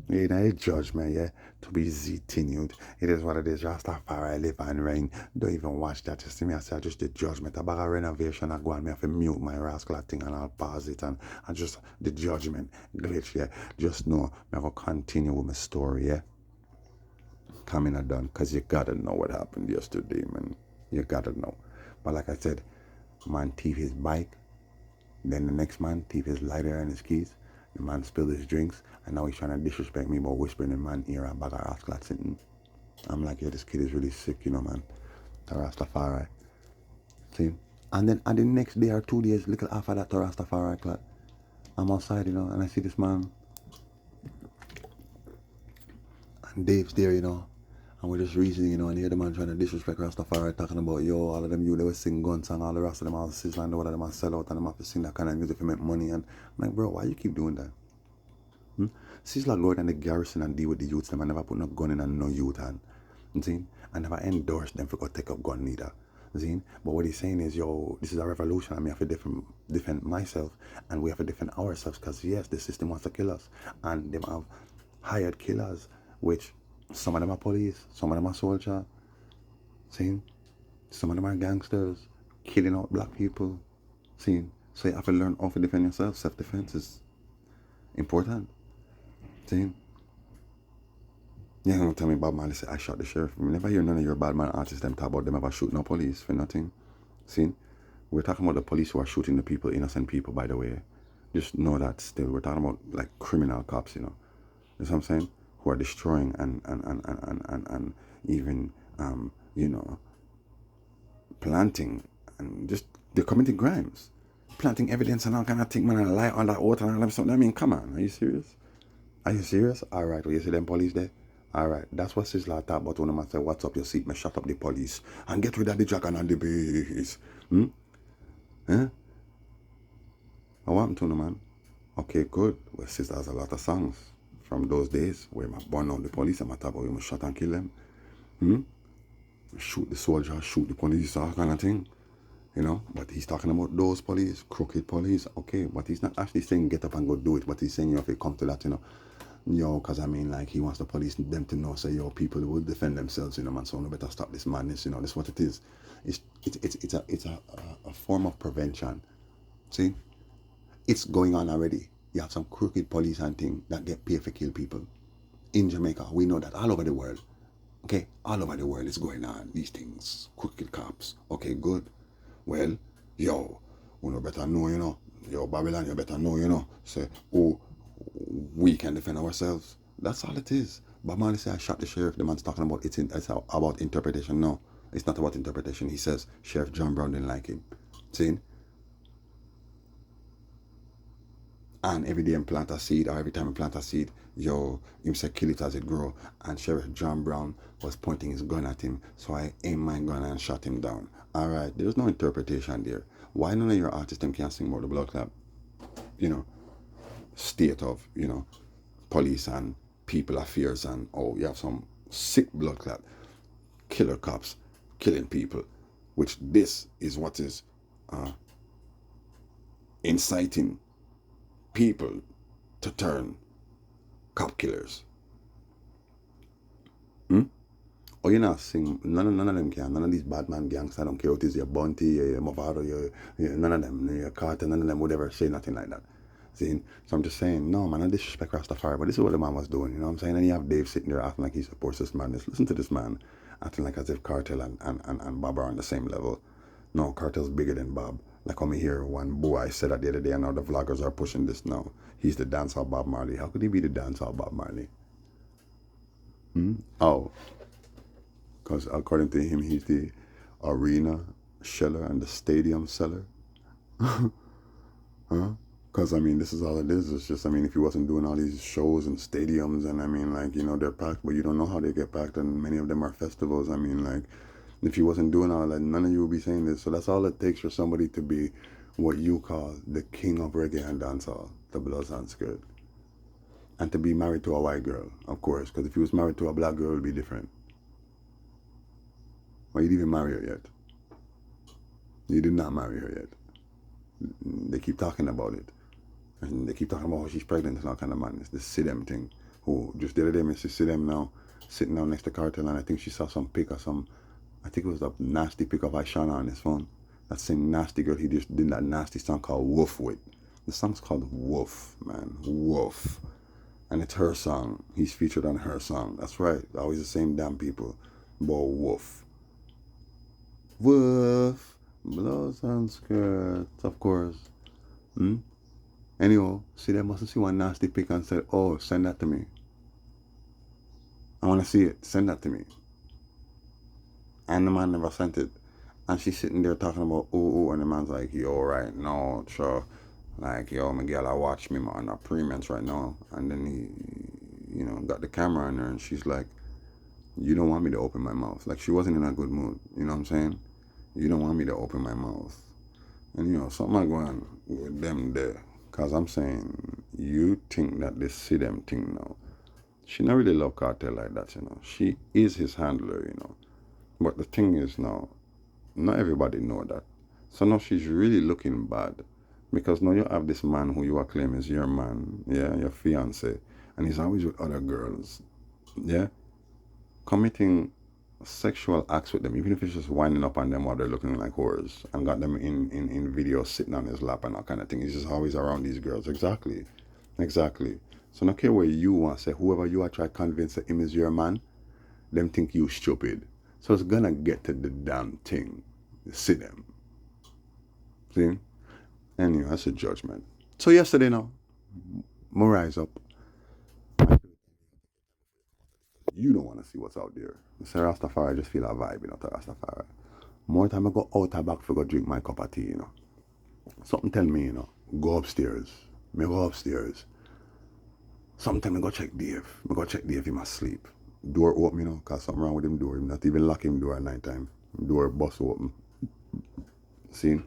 You know, judgment, yeah, to be continued. It is what it is. Rastafari live and reign. Don't even watch that. Just see me, I say, just the judgment. About a renovation, I go and me have to mute my rascal thing and I'll pause it and just the judgment glitch, yeah. Just know, I'm going to continue with my story, yeah. Coming and done, because you gotta know what happened yesterday, man. You gotta know. But like I said, man thief his bike. Then the next man thief his lighter and his keys. The man spilled his drinks, and now he's trying to disrespect me by whispering in my ear and bag of rascal sitting. I'm like, yeah, this kid is really sick, you know, man. The Rastafari. See? And the next day or 2 days, little after that, the Rastafari clock, I'm outside, you know, and I see this man, and Dave's there, you know, and we're just reasoning, you know, and hear the man trying to disrespect Rastafari, talking about, yo, all of them, you, they were sing guns and all the rest of them, all sizzle and all of them, are sell out, and them have to sing that kind of music to make money. And I'm like, bro, why you keep doing that? Sizzler go out in the garrison and deal with the youths, them, and never put no gun in and no youth hand. See? I never endorse them for go take up gun neither. See? But what he's saying is, yo, this is a revolution and we have to defend myself and we have to defend ourselves because, yes, the system wants to kill us. And they have hired killers, which some of them are police, some of them are soldier. See? Some of them are gangsters, killing out black people. See? So you have to learn how to defend yourself. Self-defense is important. See? Yeah, don't tell me Bob Marley say I shot the sheriff. We never hear none of your bad man artists them talk about them ever shooting no police for nothing. See? We're talking about the police who are shooting the people, innocent people, by the way. Just know that still. We're talking about like criminal cops, you know. You know what I'm saying? Who are destroying and even you know, planting and just they're committing crimes. Planting evidence and all kind of thing, man, and lie on that oath and all them something. I mean, come on, are you serious? Are you serious? All right, well, you see them police there? All right, that's what Sizzler thought about when I say, what's up your seat, me shut up the police and get rid of the dragon and the bees. Eh? What happened to no man? Okay, good. Well, Sizzler has a lot of songs from those days where I burn out the police and I talk about we must shot and kill them. Shoot the soldier, shoot the police, all kind of thing. You know, but he's talking about those police, crooked police. Okay, but he's not actually saying get up and go do it. But he's saying, you know, if it comes to that, you know, yo, because I mean, like, he wants the police, them to know, say, yo, people will defend themselves, you know, man, so no better stop this madness, you know, that's what it is. It's a form of prevention. See? It's going on already. You have some crooked police and thing that get paid for kill people. In Jamaica, we know that all over the world. Okay, all over the world is going on, these things, crooked cops. Okay, good. Well, yo, you know better know, you know. Yo, Babylon, you better know, you know. Say, oh, we can defend ourselves. That's all it is. But man, say I shot the sheriff. The man's talking about it's about interpretation. No, it's not about interpretation. He says Sheriff John Brown didn't like him. See? And every day I plant a seed, or every time I plant a seed, yo, him say kill it as it grow. And Sheriff John Brown was pointing his gun at him, so I aimed my gun and shot him down. All right, there's no interpretation there. Why none of your artists them can't sing about the blood clot, you know, state of, you know, police and people affairs and oh, you have some sick blood clot, killer cops killing people, which this is what is inciting people to turn cop killers. Oh, you know, sing, none of them can. None of these bad man gangs, I don't care what it is, your Bounty, your Movado, none of them, your Carter, none of them would ever say nothing like that. See? So I'm just saying, no, man, I disrespect Rastafari, but this is what the man was doing, you know what I'm saying? And you have Dave sitting there acting like he supports this madness. Listen to this man, acting like as if Cartel and Bob are on the same level. No, Cartel's bigger than Bob. Like when me hear one boy said that the other day, and now the vloggers are pushing this now. He's the dancehall Bob Marley. How could he be the dancehall Bob Marley? Oh, because according to him, he's the arena sheller and the stadium seller. Because, I mean, this is all it is. It's just, I mean, if he wasn't doing all these shows and stadiums, and I mean, like, you know, they're packed, but you don't know how they get packed, and many of them are festivals. I mean, like, if he wasn't doing all that, none of you would be saying this. So that's all it takes for somebody to be what you call the king of reggae and dancehall, the Bloods and Skirt. And to be married to a white girl, of course, because if he was married to a black girl, it would be different. Well, you didn't even marry her yet. You did not marry her yet. They keep talking about it. And they keep talking about how she's pregnant and all kind of madness. This see them thing. who just the other day, I see them now sitting down next to Cartel, and I think she saw some pic of some, I think it was a nasty pic of Ishana on his phone. That same nasty girl he just did that nasty song called Wolf with. The song's called Wolf, man. Wolf. And it's her song. He's featured on her song. That's right. Always the same damn people. But Wolf. Wolf. Blows and skirts, of course. Anyhow, see, they must see one nasty pic and said, oh, send that to me. I want to see it. Send that to me. And the man never sent it. And she's sitting there talking about, ooh, and the man's like, yo, right now, sure. Like, yo, my girl, I watch me on a premiums right now. And then he, got the camera on her, and she's like, you don't want me to open my mouth. Like, she wasn't in a good mood. You know what I'm saying? You don't want me to open my mouth. And, something like going on with them there. Because I'm saying, you think that this see them thing now. She not really love Cartel like that, She is his handler, But the thing is now, not everybody know that. So now she's really looking bad. Because now you have this man who you are claiming is your man, yeah, your fiance, and he's always with other girls, yeah, committing sexual acts with them, even if it's just winding up on them while they're looking like whores, and got them in videos sitting on his lap and that kind of thing. He's just always around these girls. Exactly. So no care where you want to say, whoever you are try to convince that him is your man, them think you stupid. So it's gonna get to the damn thing. See them. See? Anyway, that's a judgment. So yesterday now, I rise up. You don't want to see what's out there. Mr. Rastafari just feel a vibe, to Rastafari. More time I go out of back for go drink my cup of tea, Something tell me, go upstairs. Me go upstairs. Sometime I go check Dave. I go check Dave, he must sleep. Door open, cause something wrong with him door. Him not even lock him door at night time. Door bust open. See?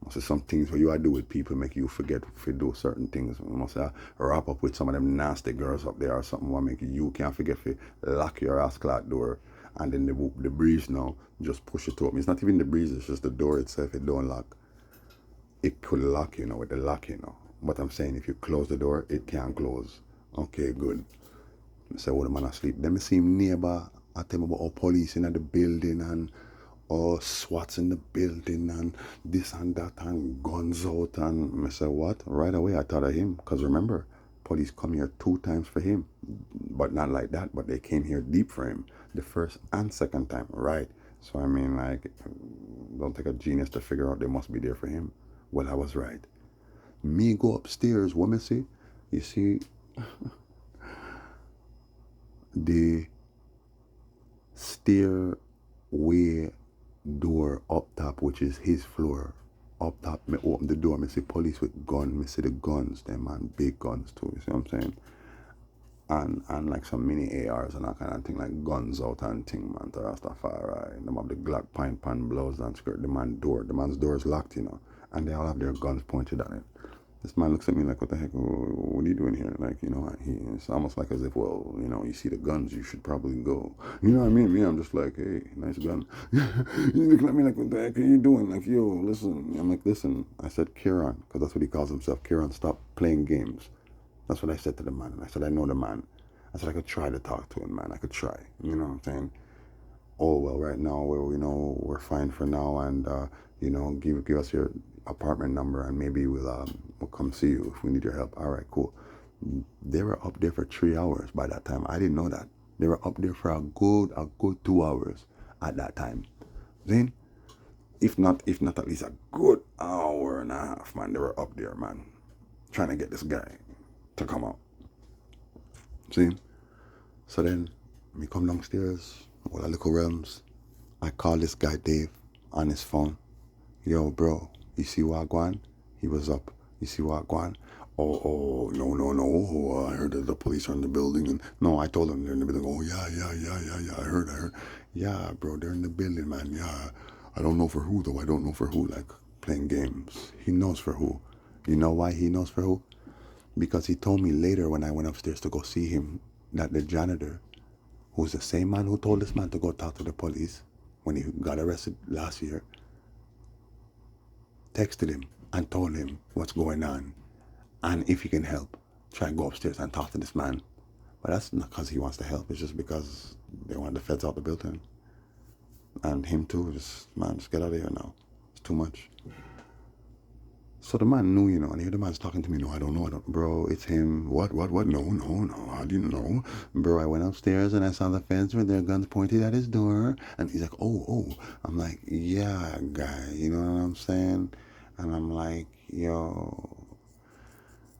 Must say some things where you are do with people make you forget to do certain things. You must say wrap up with some of them nasty girls up there or something what make you can't forget to lock your ass clock door. And then the breeze now just push it open. It's not even the breeze, it's just the door itself. It don't lock. It could lock, with the lock, But I'm saying if you close the door, it can't close. Okay, good. I say, the man asleep. Then I see him neighbor. I tell him about all police in the building and all SWATs in the building and this and that and guns out. And I say, what? Right away I thought of him. Because remember, police come here 2 times for him. But not like that. But they came here deep for him. The first and second time. Right. So I mean, like, don't take a genius to figure out they must be there for him. Well, I was right. Me go upstairs. What me see? You see... the stairway door up top, which is his floor, up top, me open the door, me see police with gun, me see the guns, them man, big guns too, you see what I'm saying? And like some mini ARs and that kind of thing, like guns out and thing, man, to Rastafari. Them have the Glock pint pan blouse and skirt, the man's door is locked, and they all have their guns pointed at it. This man looks at me like, what the heck, what are you doing here? Like, it's almost like as if, well, you see the guns, you should probably go. You know what I mean? Me, I'm just like, hey, nice gun. He's looking at me like, what the heck are you doing? Like, yo, listen. I'm like, listen. I said, Kieran, because that's what he calls himself. Kieran, stop playing games. That's what I said to the man. And I said, I know the man. I said, I could try to talk to him, man. I could try. You know what I'm saying? Oh, well, right now, we're fine for now. And, give us your apartment number and maybe we'll come see you if we need your help. All right, cool. They were up there for 3 hours by that time. I didn't know that. They were up there for a good 2 hours at that time. Then, if not at least a good hour and a half, man, they were up there, man, trying to get this guy to come out. See? So then, me come downstairs, all the little realms. I call this guy Dave on his phone. Yo, bro, you see what I going? He was up. You see what I going? Oh, no. Oh, I heard that the police are in the building. And no, I told them they're in the building. Oh, yeah. I heard. Yeah, bro, they're in the building, man. Yeah. I don't know for who, though. I don't know for who. Like, playing games. He knows for who. You know why he knows for who? Because he told me later when I went upstairs to go see him that the janitor, who's the same man who told this man to go talk to the police when he got arrested last year, texted him and told him what's going on and if he can help, try and go upstairs and talk to this man But that's not because he wants to help. It's just because they want the feds out the building. And him too. Just get out of here now. It's too much. So the man knew, and here the man's talking to me. No, I don't know. Bro, it's him. What? No. I didn't know. Bro, I went upstairs and I saw the feds with their guns pointed at his door. And he's like, oh. I'm like, yeah, guy. You know what I'm saying? And I'm like, yo.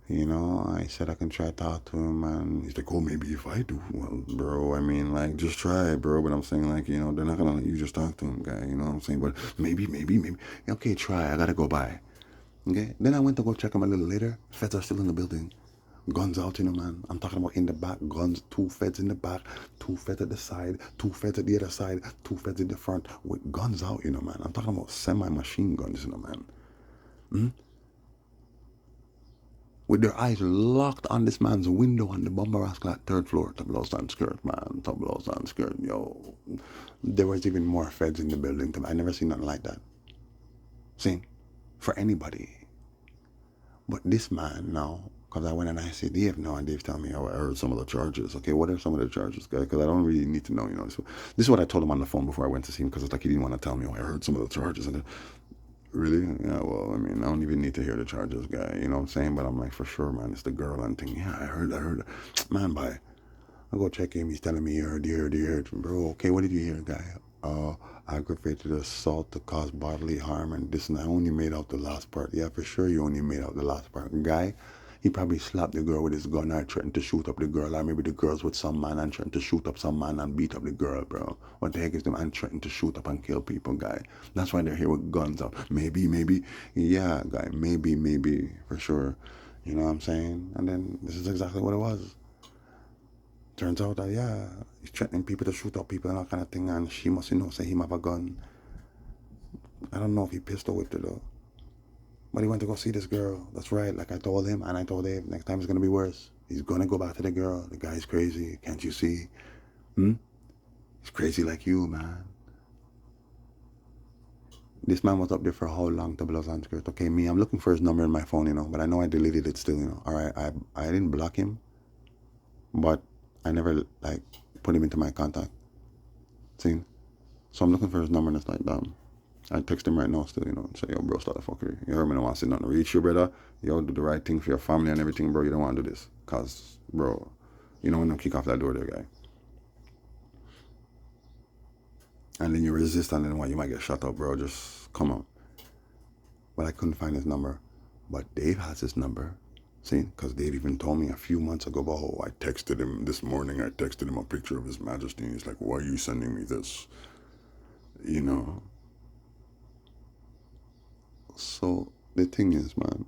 I said I can try to talk to him, and he's like, oh, maybe if I do. Well, bro, I mean, like, just try, bro. But I'm saying, like, they're not going to let you just talk to him, guy. You know what I'm saying? But maybe. Okay, try. I got to go by. Okay? Then I went to go check him a little later. Feds are still in the building. Guns out, man. I'm talking about in the back. Guns, 2 feds in the back, 2 feds at the side, 2 feds at the other side, 2 feds in the front with guns out, man. I'm talking about semi-machine guns, man. With their eyes locked on this man's window on the Bomber Rascal at 3rd floor. Tablos and skirt, man. Tablos and skirt, yo. There was even more feds in the building. I never seen nothing like that. See? For anybody. But this man now, because I went and I said, Dave now, and Dave tell me, oh, I heard some of the charges. Okay, what are some of the charges, guy? Because I don't really need to know, This is what I told him on the phone before I went to see him, because it's like he didn't want to tell me, oh, I heard some of the charges. And really? Yeah, well, I mean, I don't even need to hear the charges, guy. You know what I'm saying? But I'm like, for sure, man, it's the girl and thing. Yeah, I heard. Man, bye. I go check him. He's telling me, you heard. Bro, okay, what did you hear, guy? Aggravated assault to cause bodily harm and this, and I only made out the last part. Yeah, for sure you only made out the last part. Guy, he probably slapped the girl with his gun or threatened to shoot up the girl, or maybe the girl's with some man and threatened to shoot up some man and beat up the girl, bro. What the heck is the man threatening to shoot up and kill people, guy? That's why they're here with guns out. Maybe. Yeah, guy, maybe, for sure. You know what I'm saying? And then this is exactly what it was. Turns out that, yeah, he's threatening people to shoot up people and all kind of thing, and she must say him have a gun. I don't know if he pistol whipped her though. But he went to go see this girl. That's right, like I told him, and I told Dave, next time it's going to be worse. He's going to go back to the girl. The guy's crazy, can't you see? He's crazy like you, man. This man was up there for how long, Double and Skirt? Okay, me, I'm looking for his number in my phone, but I know I deleted it still, Alright, I didn't block him, but I never, put him into my contact. See? So I'm looking for his number, and it's like, damn. I text him right now still, and say, yo, bro, start the fuckery. You heard me, I don't want to say nothing to reach you, brother. Yo, do the right thing for your family and everything, bro. You don't want to do this. Because, bro, when I kick off that door there, guy. And then you resist, and then you might get shut up, bro. Just come on. But I couldn't find his number. But Dave has his number. See, because Dave even told me a few months ago about, I texted him this morning. I texted him a picture of His Majesty. And he's like, why are you sending me this? So the thing is, man,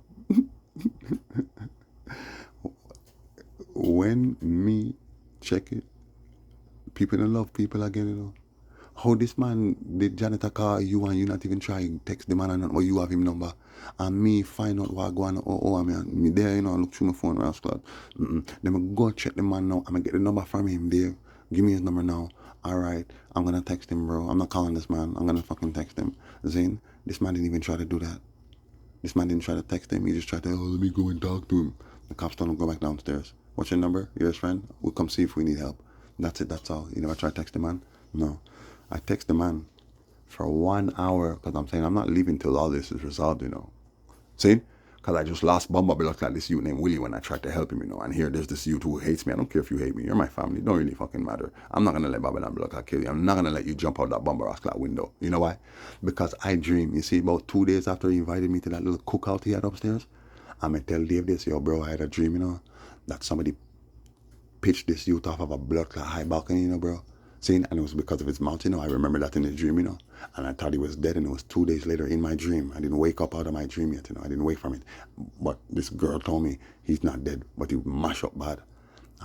when me check it, people don't love people again, How this man, the janitor call you and you not even try to text the man and you have him number. And me find out what going on. I mean, me there, look through my phone, rascal. Then I go check the man now. I'm going to get the number from him, Dave. Give me his number now. Alright, I'm going to text him, bro. I'm not calling this man. I'm going to fucking text him. Zane, this man didn't even try to do that. This man didn't try to text him. He just tried to, let me go and talk to him. The cops told him, go back downstairs. What's your number? You're his friend? We'll come see if we need help. That's it. That's all. You never try to text the man? No. I text the man for 1 hour because I'm saying I'm not leaving till all this is resolved, See? Because I just lost Bumba looked like this youth named Willie when I tried to help him, And here there's this youth who hates me. I don't care if you hate me. You're my family. It don't really fucking matter. I'm not going to let Babylon Block kill you. I'm not going to let you jump out that Bumba Rascal window. You know why? Because I dream. You see, about 2 days after he invited me to that little cookout he had upstairs, I'm going to tell Dave this, yo, bro, I had a dream, that somebody pitched this youth off of a blood clot high balcony, bro. See, and it was because of his mouth, I remember that in the dream, and I thought he was dead, and it was 2 days later in my dream. I didn't wake up out of my dream yet, I didn't wake from it. But this girl told me he's not dead, but he mash up bad.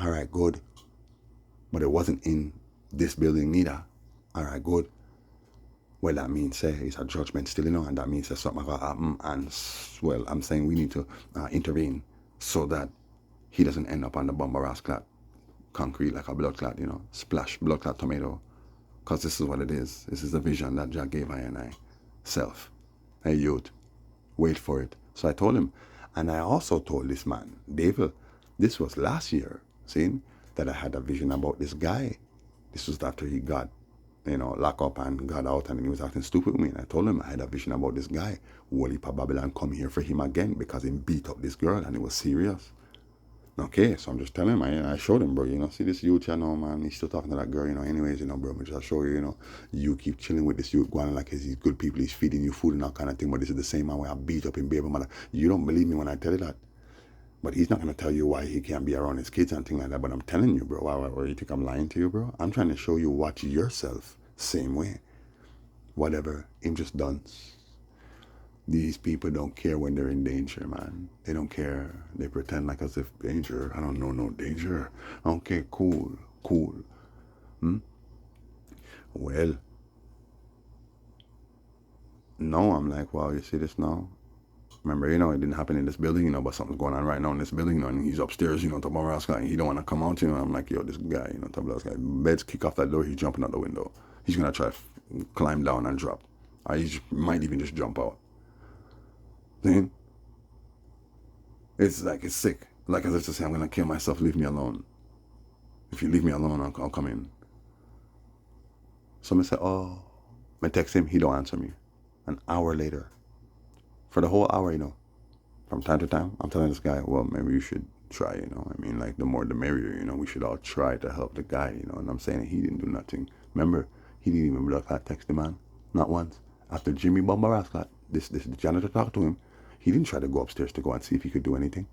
All right, good. But it wasn't in this building neither. All right, good. Well, that means, say, it's a judgment still, and that means that something going to happen, and, well, I'm saying we need to intervene so that he doesn't end up on the Bomber Rascal concrete like a blood clot, splash, blood clot tomato. Because this is what it is. This is the vision that Jack gave I and I. Self. Hey, youth, wait for it. So I told him. And I also told this man, David, this was last year, see? that I had a vision about this guy. This was after he got, locked up and got out, and he was acting stupid with me. And I told him I had a vision about this guy. Wally Pa Babylon come here for him again because he beat up this girl and it was serious. Okay, so I'm just telling him, I showed him, bro, see this youth channel, man, he's still talking to that girl, anyways, bro, but just show you, you keep chilling with this youth, going like he's good people, he's feeding you food and that kind of thing, but this is the same man where I beat up him, baby mother. You don't believe me when I tell you that. But he's not going to tell you why he can't be around his kids and things like that, but I'm telling you, bro, why you think I'm lying to you, bro? I'm trying to show you, watch yourself, same way. Whatever, him just done. These people don't care when they're in danger, man. They don't care. They pretend like as if danger. I don't know no danger. Okay, cool. Well, no, I'm like, wow, you see this now? Remember, it didn't happen in this building, but something's going on right now in this building, and he's upstairs, top of our guy, and he don't want to come out, I'm like, yo, this guy, top of our guy, beds kick off that door, he's jumping out the window. He's going to try to climb down and drop. Or he might even just jump out. See? It's like, it's sick. Like as if to say, I'm going to kill myself, leave me alone. If you leave me alone, I'll come in. So I say, oh, I text him, he don't answer me. An hour later. For the whole hour, from time to time, I'm telling this guy, well, maybe you should try, like the more the merrier, we should all try to help the guy, and I'm saying he didn't do nothing. Remember, he didn't even block that text the man, not once. After Jimmy Bombarascott, this janitor talked to him, he didn't try to go upstairs to go and see if he could do anything.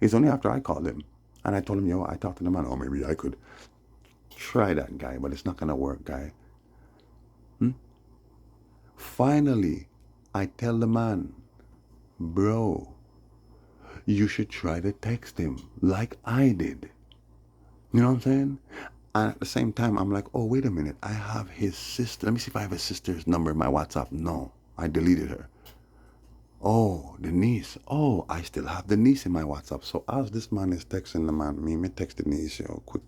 It's only after I called him, and I told him, yo, I talked to the man, oh, maybe I could try that guy, but it's not going to work, guy. Finally, I tell the man, bro, you should try to text him like I did. You know what I'm saying? And at the same time, I'm like, oh, wait a minute. I have his sister. Let me see if I have his sister's number in my WhatsApp. No, I deleted her. Oh, the niece. Oh, I still have the niece in my WhatsApp. So as this man is texting the man, me text the niece, quick,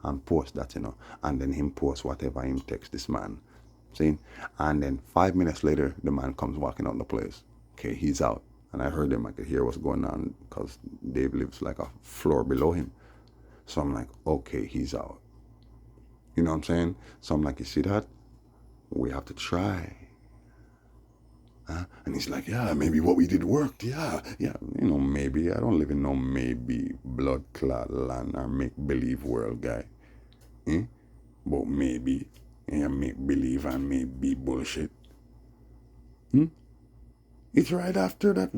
and post that, and then him post whatever him text this man. See? And then 5 minutes later, the man comes walking out the place. Okay, he's out. And I heard him, I could hear what's going on because Dave lives like a floor below him. So I'm like, okay, he's out. You know what I'm saying? So I'm like, you see that? We have to try. And he's like, yeah, maybe what we did worked. Yeah, maybe. I don't live in no maybe blood clot land or make-believe world, guy. But maybe. Yeah, make-believe and maybe bullshit. It's right after that.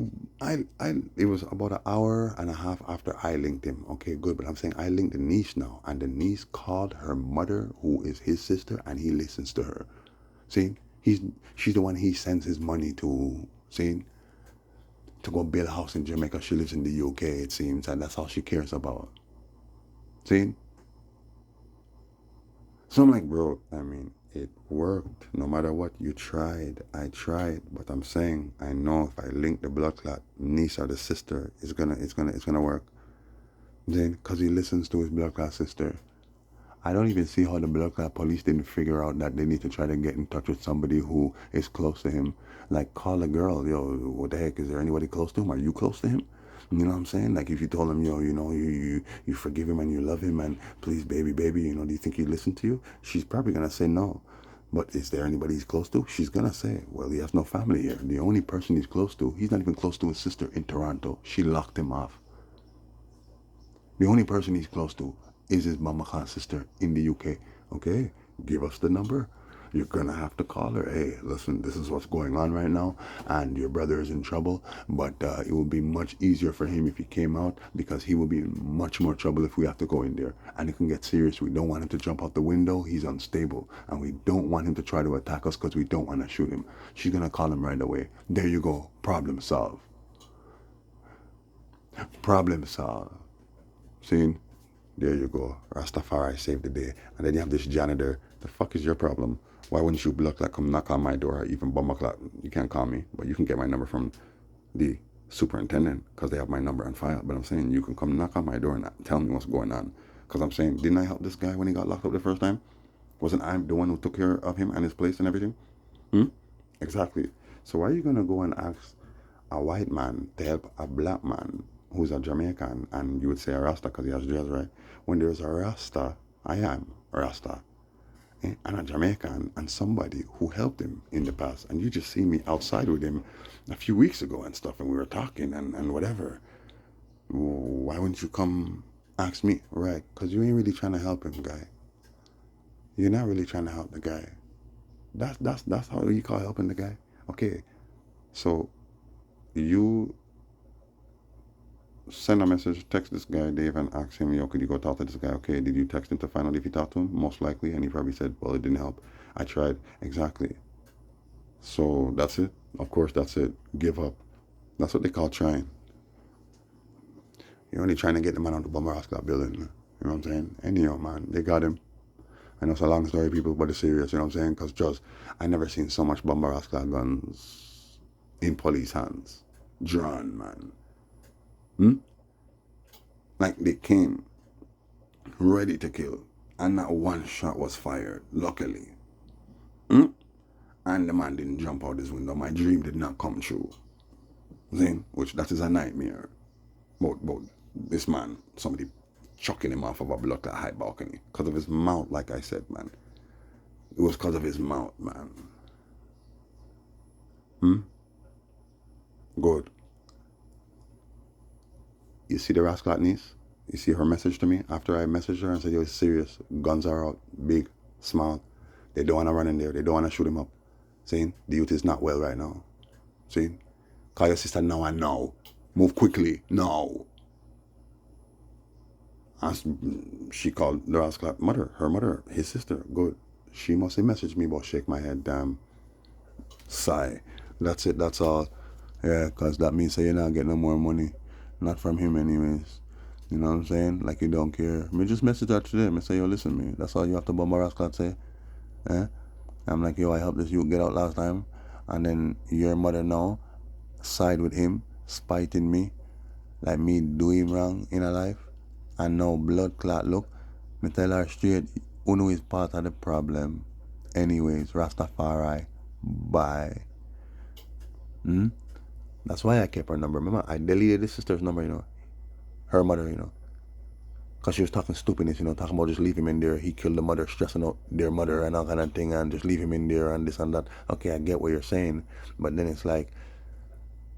It was about an hour and a half after I linked him. Okay, good. But I'm saying I linked the niece now. And the niece called her mother, who is his sister, and he listens to her. See? She's the one he sends his money to, see? To go build a house in Jamaica. She lives in the UK, it seems. And that's all she cares about. See? So I'm like, bro, it worked. No matter what you tried, I tried. But I'm saying, I know if I link the blood clot niece or the sister, it's gonna work. Then, cause he listens to his blood clot sister. I don't even see how the blood clot police didn't figure out that they need to try to get in touch with somebody who is close to him. Like, call a girl, yo, what the heck, is there anybody close to him? Are you close to him? You know what I'm saying? Like, if you told him, yo, you forgive him and you love him and please, baby, do you think he'd listen to you? She's probably going to say no. But is there anybody he's close to? She's going to say, well, he has no family here. The only person he's close to, he's not even close to his sister in Toronto. She locked him off. The only person he's close to is his Mama Khan's sister in the UK. Okay, give us the number. You're going to have to call her. Hey, listen, this is what's going on right now, and your brother is in trouble, but it will be much easier for him if he came out, because he will be in much more trouble if we have to go in there. And it can get serious. We don't want him to jump out the window. He's unstable, and we don't want him to try to attack us because we don't want to shoot him. She's going to call him right away. There you go. Problem solved. Problem solved. See? There you go. Rastafari saved the day. And then you have this janitor. The fuck is your problem? Why wouldn't you block, like, come knock on my door, or even bomb clock? You can't call me, but you can get my number from the superintendent because they have my number on file. But I'm saying you can come knock on my door and tell me what's going on. Because I'm saying, didn't I help this guy when he got locked up the first time? Wasn't I the one who took care of him and his place and everything? Exactly. So why are you going to go and ask a white man to help a black man who's a Jamaican, and you would say a Rasta because he has dreads, right? When there's a Rasta, I am a Rasta, and a Jamaican, and somebody who helped him in the past, and you just see me outside with him a few weeks ago and stuff, and we were talking and whatever. Why wouldn't you come ask me? Right, because you ain't really trying to help him, guy. You're not really trying to help the guy. That's how you call helping the guy. Okay, so you send a message, text this guy, Dave, and ask him, yo, could you go talk to this guy? Okay, did you text him to find out if you talked to him? Most likely. And he probably said, well, it didn't help. I tried. Exactly. So that's it. Of course, that's it. Give up. That's what they call trying. You're only trying to get the man out of the Bomber Club building. You know what I'm saying? Anyhow, man, they got him. I know it's a long story, people, but it's serious. You know what I'm saying? Because just, I never seen so much Bomber Club guns in police hands. Drawn, man. Like they came ready to kill, and not one shot was fired, luckily. And the man didn't jump out his window. My dream did not come true. See? Which that is a nightmare. But this man, somebody chucking him off of a block at high balcony. Because of his mouth, like I said, man. It was because of his mouth, man. Good. You see the rascal niece? You see her message to me after I messaged her and said, yo, it's serious. Guns are out. Big, small. They don't want to run in there. They don't want to shoot him up. See? The youth is not well right now. See? Call your sister now and now. Move quickly. Now. And she called the rascal mother. Her mother. His sister. Good. She must have messaged me, but shake my head. Damn. Sigh. That's it. That's all. Yeah, because that means that you're not getting no more money. Not from him anyways. You know what I'm saying? Like you don't care. Me just message her today. Me say, yo, listen, me. That's all you have to Bomber Rascal say. Eh? I'm like, yo, I helped this youth get out last time. And then your mother now side with him, spiting me. Like me do him wrong in her life. And now blood clot look. Me tell her straight, Uno is part of the problem. Anyways, Rastafari. Bye. That's why I kept her number. Remember, I deleted his sister's number, you know. Her mother, you know. Because she was talking stupidness, you know, talking about just leave him in there. He killed the mother, stressing out their mother and all kind of thing, and just leave him in there and this and that. Okay, I get what you're saying. But then it's like,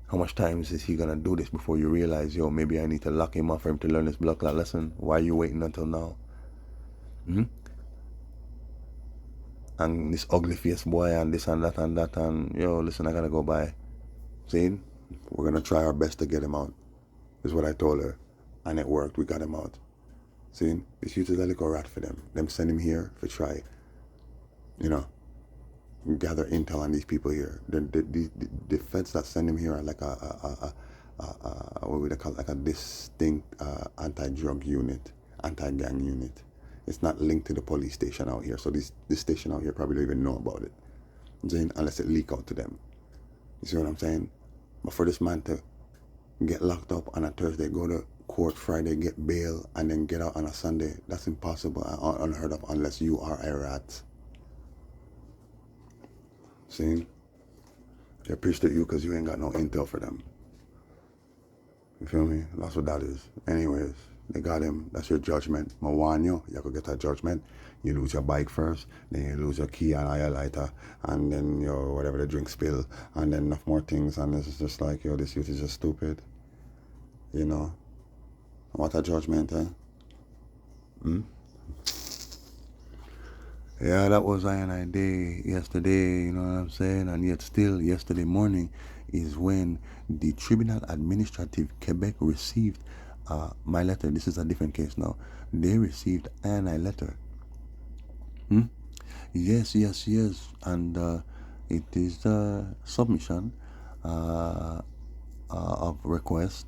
how much times is he going to do this before you realize, yo, maybe I need to lock him up for him to learn this blood clot lesson? Why are you waiting until now? And this ugly face boy and this and that and that. And, yo, listen, I got to go by. See? We're going to try our best to get him out. Is what I told her. And it worked. We got him out. See? This youth is a little rat for them. Them send him here for try. You know. Gather intel on these people here. The feds that send him here are like what would they call it? Like a distinct anti-drug unit, anti-gang unit. It's not linked to the police station out here. So this station out here probably don't even know about it. I'm saying, unless it leak out to them. You see what I'm saying? But for this man to get locked up on a Thursday, go to court Friday, get bail, and then get out on a Sunday, that's impossible and unheard of unless you are a rat. See? They're pissed at you because you ain't got no intel for them. You feel me? That's what that is. Anyways, they got him. That's your judgment. I warn you, you could get that judgment. You lose your bike first, then you lose your key and your lighter, and then your whatever the drink spill, and then enough more things, and it's just like, yo, this youth is just stupid. You know? What a judgment, eh? Yeah, that was I and I day yesterday, you know what I'm saying? And yet still, yesterday morning is when the Tribunal Administrative Quebec received my letter. This is a different case now. They received an I letter. Yes. And it is a submission of request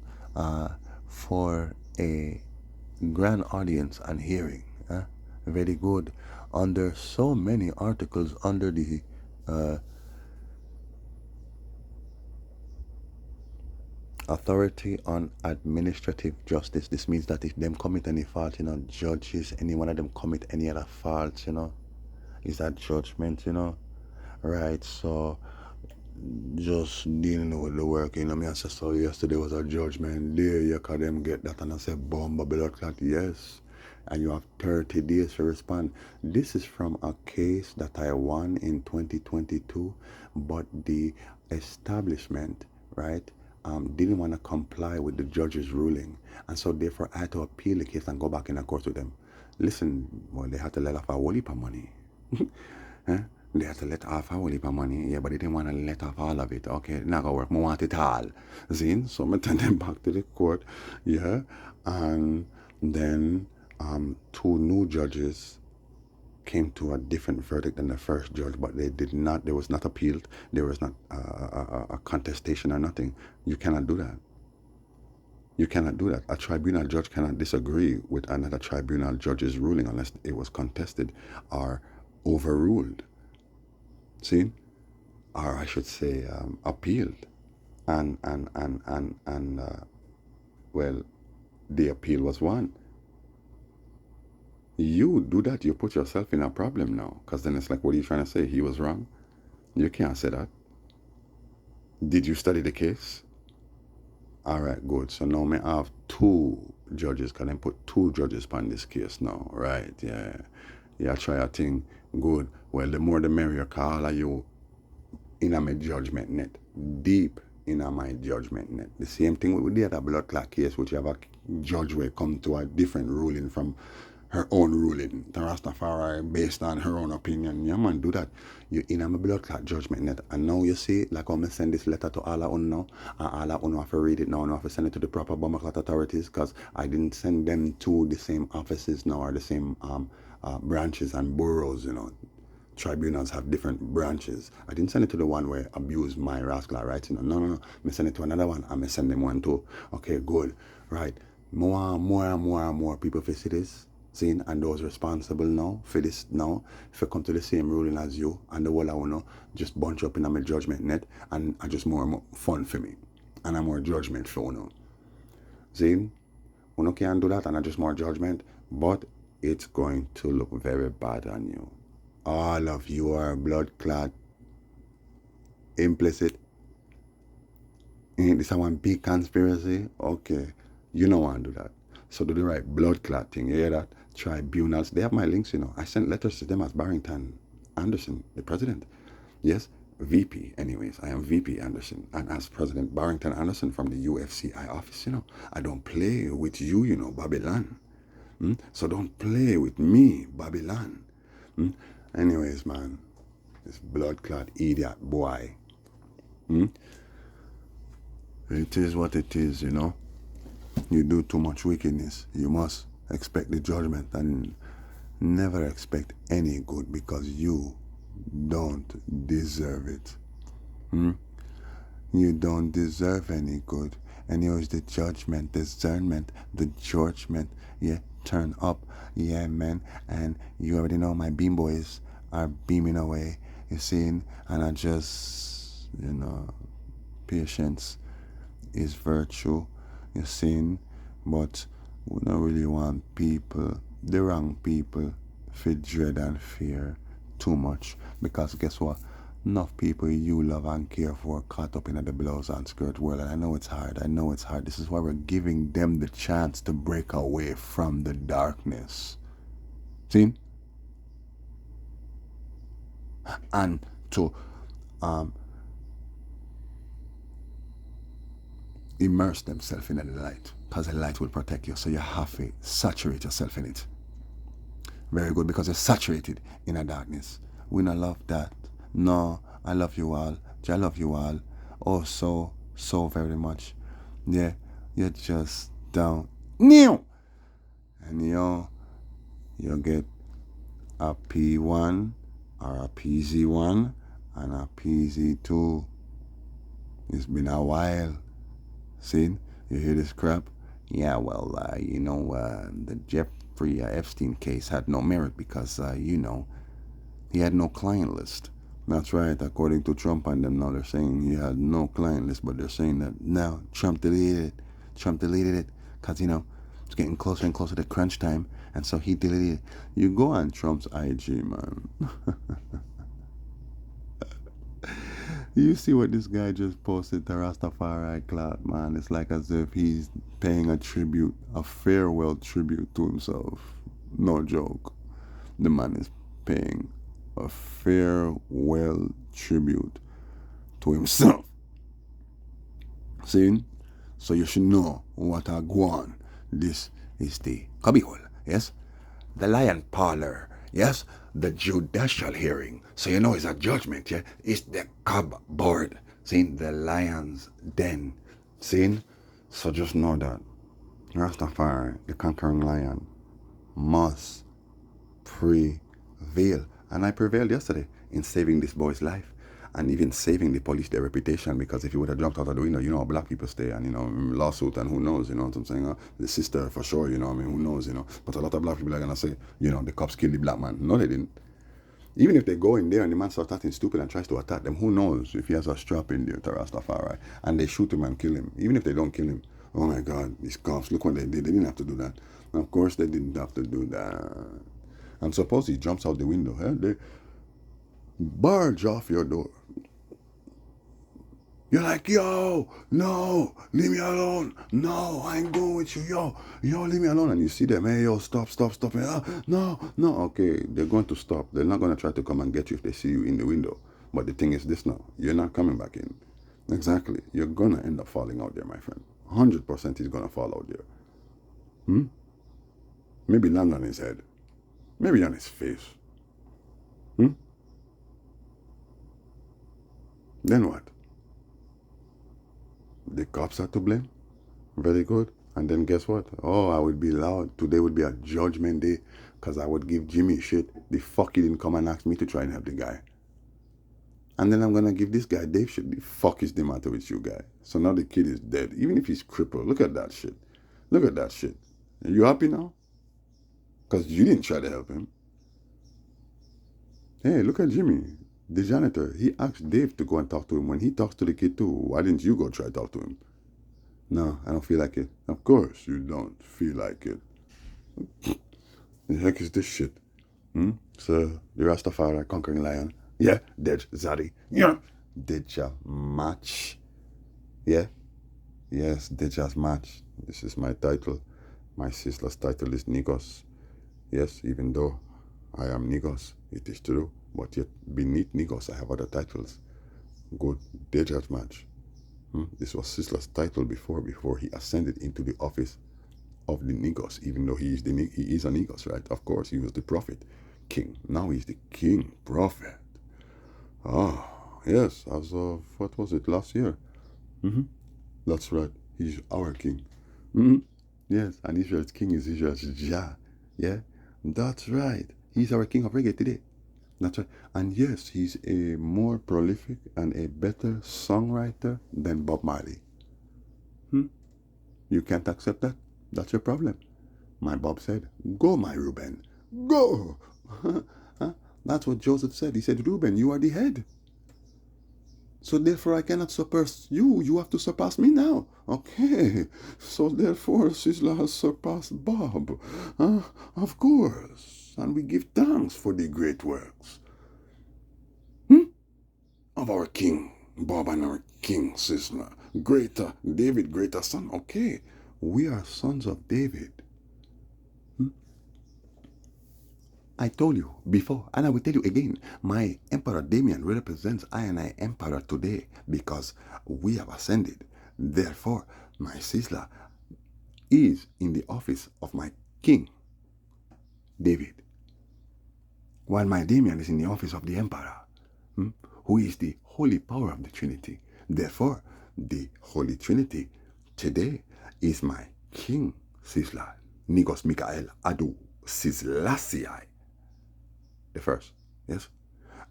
for a grand audience and hearing. Very good. Under so many articles under the Authority on Administrative Justice. This means that if them commit any fault, you know, judges, any one of them commit any other faults, you know, is that judgment, you know, right? So just dealing with the work. You know, me say, so yesterday was a judgment day. You can them get that and I say, bomb, blood clot, yes. And you have 30 days to respond. This is from a case that I won in 2022, but the establishment, right, didn't want to comply with the judge's ruling. And so therefore I had to appeal the case and go back in a court with them. Listen, well, they had to let off a whole heap of money. Huh? They had to let off a whole heap of money, yeah, but they didn't want to let off all of it. Okay, not gonna work. I want it all. See? So I sent them back to the court, yeah, and then two new judges came to a different verdict than the first judge, but there was not appealed, there was not a contestation or nothing. You cannot do that. You cannot do that. A tribunal judge cannot disagree with another tribunal judge's ruling unless it was contested or overruled. See? Or I should say appealed. And well, the appeal was won. You do that, you put yourself in a problem now. Because then it's like, what are you trying to say? He was wrong? You can't say that. Did you study the case? All right, good. So now I have two judges. Can I put two judges on this case now? Right, yeah. Yeah, try a thing. Good. Well, the more the merrier, call of you in my judgment net. Deep in my judgment net. The same thing with the other blood clot case, which you have a judge will come to a different ruling from her own ruling, the Rastafari, based on her own opinion. Yeah, man, do that. You in a blood clot judgment net. And now you see, like I'm send this letter to all of you now, and all of you have to read it now, and have to send it to the proper bomber clot authorities, because I didn't send them to the same offices now, or the same branches and boroughs, you know. Tribunals have different branches. I didn't send it to the one where abuse my rascal rights. You know. No. I send it to another one. I send them one too. Okay, good. Right. More and more people for see this. Seeing and those responsible now for this now, if you come to the same ruling as you and the whole I want to just bunch up in my judgment net and just more and more fun for me. And I'm more judgment for you. See? You can't do that and I just more judgment, but it's going to look very bad on you. All of you are blood clot, implicit. Ain't this one big conspiracy? Okay, you don't want to do that. So do the right blood clot thing. You hear that? Tribunals, they have my links, you know. I sent letters to them as Barrington Anderson, the president. Yes, VP, anyways. I am VP Anderson. And as President Barrington Anderson from the UFCI office, you know. I don't play with you, you know, Babylon. So don't play with me, Babylon. Anyways, man, this blood clot idiot boy. It is what it is, you know. You do too much wickedness, you must expect the judgment and never expect any good because you don't deserve it. You don't deserve any good. And here's the judgment, discernment, the judgment. Yeah, turn up. Yeah, man. And you already know my beam boys are beaming away. You see? And I just, you know, patience is virtue. You see? But we don't really want people, the wrong people, for dread and fear too much. Because guess what? Enough people you love and care for caught up in the blouse and skirt world. And I know it's hard. This is why we're giving them the chance to break away from the darkness. See? And to immerse themselves in the light. Because the light will protect you. So you have to saturate yourself in it. Very good, because you're saturated in the darkness. We don't love that. No, I love you all. I love you all. Oh, so very much. Yeah, you just don't. New. And you get a P1 or a PZ1 and a PZ2. It's been a while. See? You hear this crap? Yeah, well, the Jeffrey Epstein case had no merit because, he had no client list. That's right, according to Trump and them now, they're saying he had no client list, but they're saying that now Trump deleted it because, it's getting closer and closer to crunch time, and so he deleted it. You go on Trump's IG, man. You see what this guy just posted to Rastafari Cloud, man? It's like as if he's paying a tribute, a farewell tribute to himself. No joke. The man is paying a farewell tribute to himself. See? So you should know what I go on. This is the cubbyhole, yes? The lion parlor, yes? The judicial hearing. So you know it's a judgment, yeah? It's the cupboard. See? The lion's den. See? So just know that Rastafari, the conquering lion, must prevail. And I prevailed yesterday in saving this boy's life and even saving the police their reputation, because if he would have jumped out of the window, you know how black people stay, and lawsuit, and who knows, you know what I'm saying? The sister for sure, you know what I mean, who knows, but a lot of black people are gonna say, the cops killed the black man. No, they didn't. Even if they go in there and the man starts acting stupid and tries to attack them, who knows if he has a strap in there to Rastafari and they shoot him and kill him. Even if they don't kill him, oh my God, these cops, look what they did. They didn't have to do that. And of course they didn't have to do that. And suppose he jumps out the window, they barge off your door. You're like, yo, no, leave me alone. No, I ain't going with you. Yo, leave me alone. And you see them, hey, yo, stop. No. Okay, they're going to stop. They're not going to try to come and get you if they see you in the window. But the thing is this now, you're not coming back in. Exactly. You're going to end up falling out there, my friend. 100% he's going to fall out there. Maybe land on his head. Maybe on his face. Then what? The cops are to blame? Very good. And then guess what? Oh, I would be loud. Today would be a judgment day, because I would give Jimmy shit. The fuck he didn't come and ask me to try and help the guy. And then I'm going to give this guy Dave shit. The fuck is the matter with you, guy? So now the kid is dead. Even if he's crippled. Look at that shit. Look at that shit. Are you happy now? Because you didn't try to help him. Hey, look at Jimmy. The janitor, he asked Dave to go and talk to him. When he talks to the kid too, why didn't you go try to talk to him? No, I don't feel like it. Of course you don't feel like it. The heck is this shit? So, the Rastafari conquering lion. Yeah, dead Zaddy. Yeah. Deja match. Yeah. Yes, Deja's match. This is my title. My sister's title is Nigos. Yes, even though I am Nigos, it is true. But yet, beneath Nigos, I have other titles. Good Deja's match. This was Sisla's title before he ascended into the office of the Nigos, even though he is a Nigos, right? Of course, he was the prophet king. Now he's the king prophet. Yes, as of, what was it, last year? That's right, he's our king. Yes, and Israel's king is Israel's Jah. Yeah, that's right. He's our king of reggae today. That's right. And yes, he's a more prolific and a better songwriter than Bob Marley. You can't accept that? That's your problem. My Bob said, go, my Reuben. Go! That's what Joseph said. He said, Reuben, you are the head. So therefore I cannot surpass you. You have to surpass me now. Okay. So therefore Sizzla has surpassed Bob. Of course. And we give thanks for the great works of our King Bob and our King Sizzla. Greater David, greater son. Okay. We are sons of David. I told you before, and I will tell you again, my Emperor Damien represents I and I Emperor today, because we have ascended. Therefore, my Sizzla is in the office of my King David, while my Damien is in the office of the Emperor, who is the holy power of the Trinity. Therefore, the Holy Trinity today is my King Sizzla, Nigos Mikael Adu Sizzlasii the first, yes,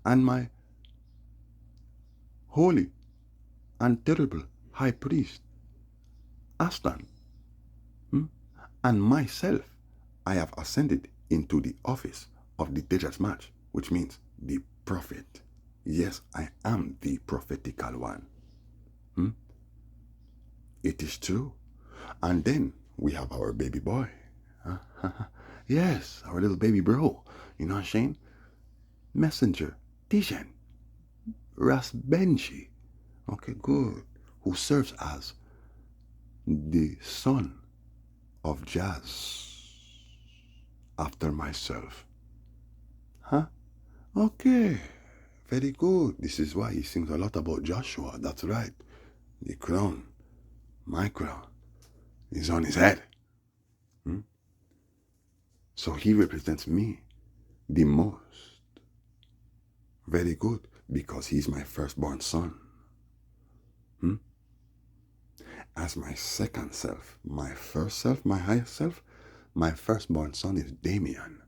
and my holy and terrible high priest Astan, and myself, I have ascended into the office of the Tejas Match, which means the prophet. Yes, I am the prophetical one. It is true. And then we have our baby boy. Yes, our little baby bro. You know what I'm saying? Messenger, Tijan, Ras Benji. Okay, good. Who serves as the son of jazz after myself. Huh? Okay. Very good. This is why he sings a lot about Joshua. That's right. The crown, my crown, is on his head. So he represents me the most. Very good. Because he's my firstborn son. As my second self, my first self, my highest self, my firstborn son is Damien.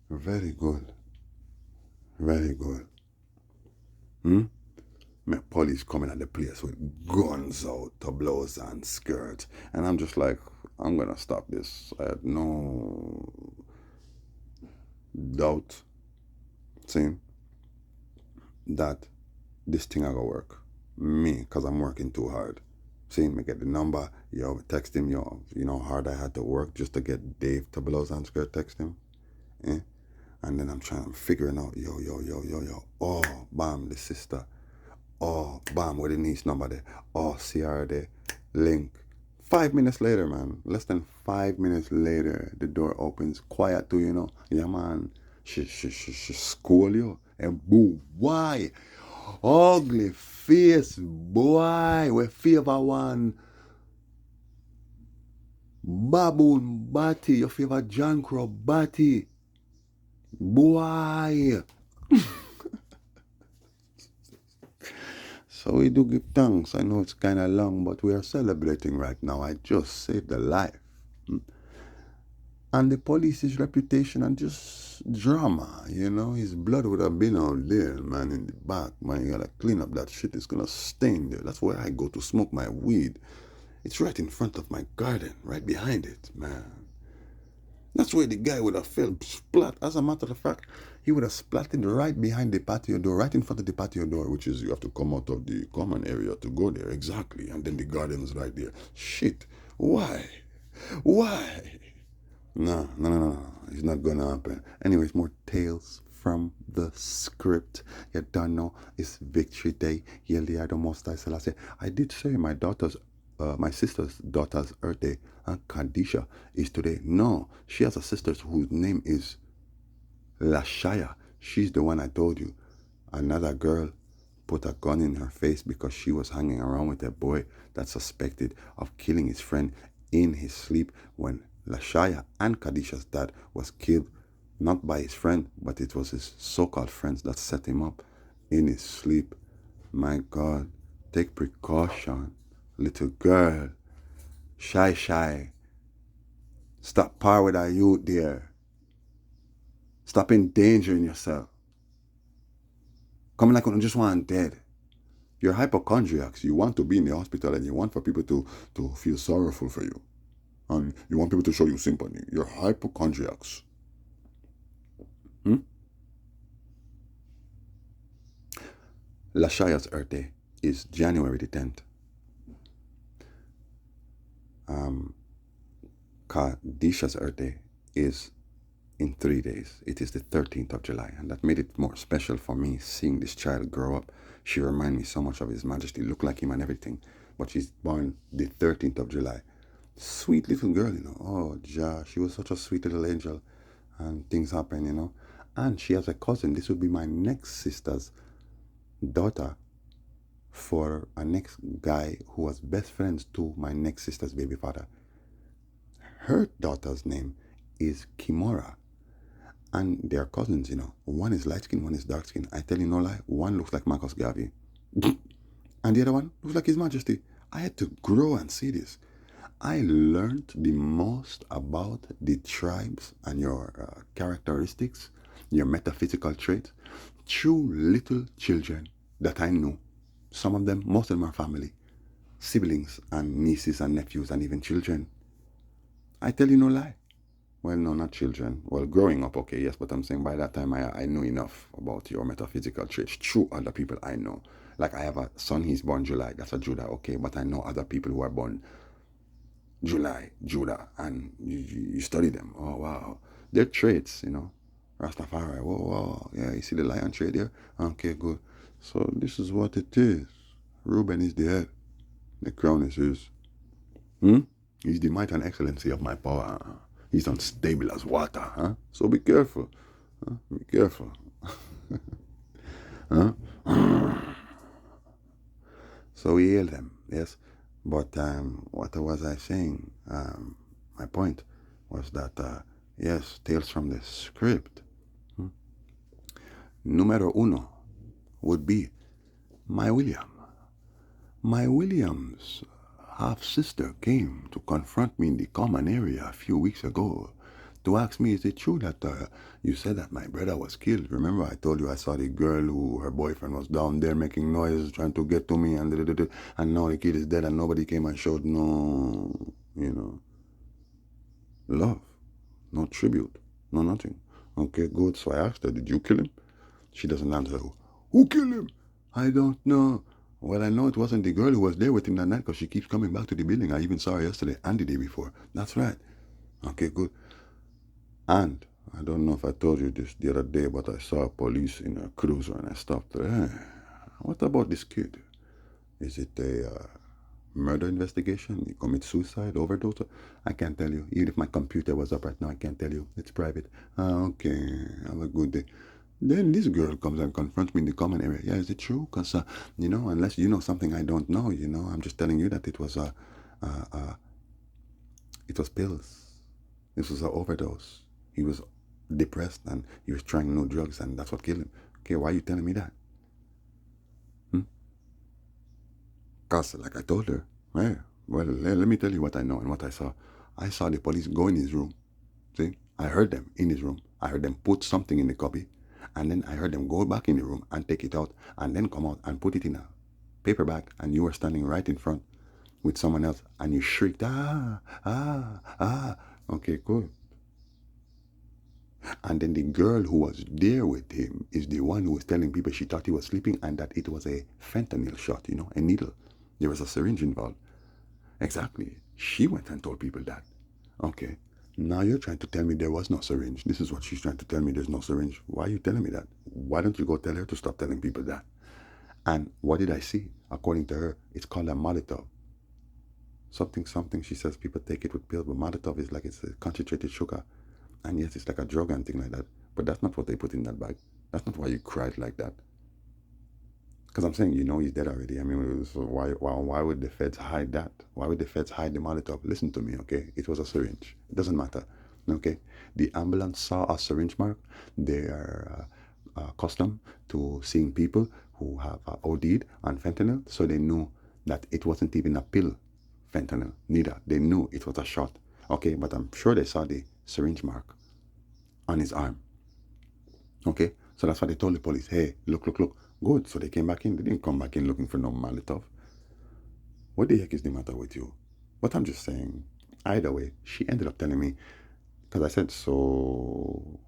Very good. Very good. My police coming at the place with guns out, tableaus and skirts. And I'm just like, I'm gonna stop this. I had no doubt saying that this thing I gonna work. Me, cause I'm working too hard. See, me get the number, yo, text him, yo, you know how hard I had to work just to get Dave tableaus and skirt, text him. Eh? And then I'm figuring out, yo. Oh, bam, the sister. Oh, bam, with the niece number there. Oh, see her there. Link. 5 minutes later, man. Less than 5 minutes later, the door opens. Quiet too, you know. Yeah, man. She school you. And boo, why? Ugly face, boy. We favor one. Baboon Batty. You favor John Crow Batty. Boy. So we do give thanks. I know it's kind of long, but we are celebrating right now. I just saved a life. And the police's reputation and just drama, you know. His blood would have been out there, man, in the back. Man, you gotta clean up that shit. It's gonna stain there. That's where I go to smoke my weed. It's right in front of my garden, right behind it, man. That's where the guy would have fell splat. As a matter of fact, he would have splatted right behind the patio door, right in front of the patio door, which is you have to come out of the common area to go there. Exactly. And then the garden's right there. Shit. Why? Why? No. It's not gonna happen. Anyways, more tales from the script. You don't know it's Victory Day. Yearly I the most I say. I did say my sister's daughter's birthday, Kadisha, is today. No, she has a sister whose name is Lashaya. She's the one I told you. Another girl put a gun in her face because she was hanging around with a boy that's suspected of killing his friend in his sleep when Lashaya and Kadisha's dad was killed, not by his friend, but it was his so-called friends that set him up in his sleep. My God, take precaution. Little girl, shy. Stop par with our youth there. Stop endangering yourself. Coming like you just want dead. You're hypochondriacs. You want to be in the hospital and you want for people to feel sorrowful for you. And you want people to show you sympathy. You're hypochondriacs. Lashaya's birthday is January the 10th. Kadisha's birthday is in 3 days. It is the 13th of July, and that made it more special for me seeing this child grow up. She reminded me so much of His Majesty, look like him and everything, but she's born the 13th of July. Sweet little girl, you know. Oh, she was such a sweet little angel, and things happen, you know. And she has a cousin. This would be my next sister's daughter for a next guy who was best friends to my next sister's baby father. Her daughter's name is Kimora. And they are cousins, you know. One is light skin, one is dark skin. I tell you no lie, one looks like Marcus Garvey. And the other one looks like His Majesty. I had to grow and see this. I learned the most about the tribes and your characteristics, your metaphysical traits, through little children that I know. Some of them, most of them are family, siblings and nieces and nephews and even children. I tell you no lie. Well, no, not children. Well, growing up, okay, yes, but I'm saying by that time I knew enough about your metaphysical traits through other people I know. Like I have a son, he's born July, that's a Judah, okay, but I know other people who are born July, Judah, and you study them. Oh, wow. Their traits, you know. Rastafari, whoa, yeah, you see the lion trait there? Okay, good. So this is what it is. Reuben is the head. The crown is his. He's the might and excellency of my power. He's unstable as water. Huh? So be careful. Be careful. Huh? So we hailed them, yes. But what was I saying? My point was that, yes, Tales from the Script. Numero uno would be my William. My William's half-sister came to confront me in the common area a few weeks ago to ask me, is it true that you said that my brother was killed? Remember I told you I saw the girl who, her boyfriend was down there making noise, trying to get to me, and now the kid is dead and nobody came and showed no, love, no tribute, no nothing. Okay, good. So I asked her, did you kill him? She doesn't answer. Who killed him? I don't know. Well, I know it wasn't the girl who was there with him that night because she keeps coming back to the building. I even saw her yesterday and the day before. That's right. Okay, good. And I don't know if I told you this the other day, but I saw police in a cruiser and I stopped there. Hey, what about this kid? Is it a murder investigation? He commit suicide, overdose? I can't tell you. Even if my computer was up right now, I can't tell you. It's private. Okay, have a good day. Then this girl comes and confronts me in the common area. Yeah, is it true? Because, unless you know something I don't know, I'm just telling you that it was pills. This was an overdose. He was depressed and he was trying new drugs and that's what killed him. Okay, why are you telling me that? Because, like I told her, hey, well, let me tell you what I know and what I saw. I saw the police go in his room. See, I heard them in his room. I heard them put something in the cubby. And then I heard them go back in the room and take it out and then come out and put it in a paper bag. And you were standing right in front with someone else and you shrieked, ah, ah, ah. Okay, cool. And then the girl who was there with him is the one who was telling people she thought he was sleeping and that it was a fentanyl shot, a needle. There was a syringe involved. Exactly. She went and told people that. Okay. Now you're trying to tell me there was no syringe. This is what she's trying to tell me, there's no syringe. Why are you telling me that? Why don't you go tell her to stop telling people that? And what did I see? According to her, it's called a Molotov. Something, she says people take it with pills, but Molotov is like it's a concentrated sugar. And yes, it's like a drug and thing like that. But that's not what they put in that bag. That's not why you cried like that. Because I'm saying, he's dead already. I mean, so why would the feds hide that? Why would the feds hide the Molotov? Listen to me, okay? It was a syringe. It doesn't matter, okay? The ambulance saw a syringe mark. They are accustomed to seeing people who have OD'd on fentanyl, so they knew that it wasn't even a pill, fentanyl, neither. They knew it was a shot, okay? But I'm sure they saw the syringe mark on his arm, okay? So that's why they told the police, hey, look. Good. So they came back in. They didn't come back in looking for no Molotov. What the heck is the matter with you? But I'm just saying, either way, she ended up telling me, because I said, so,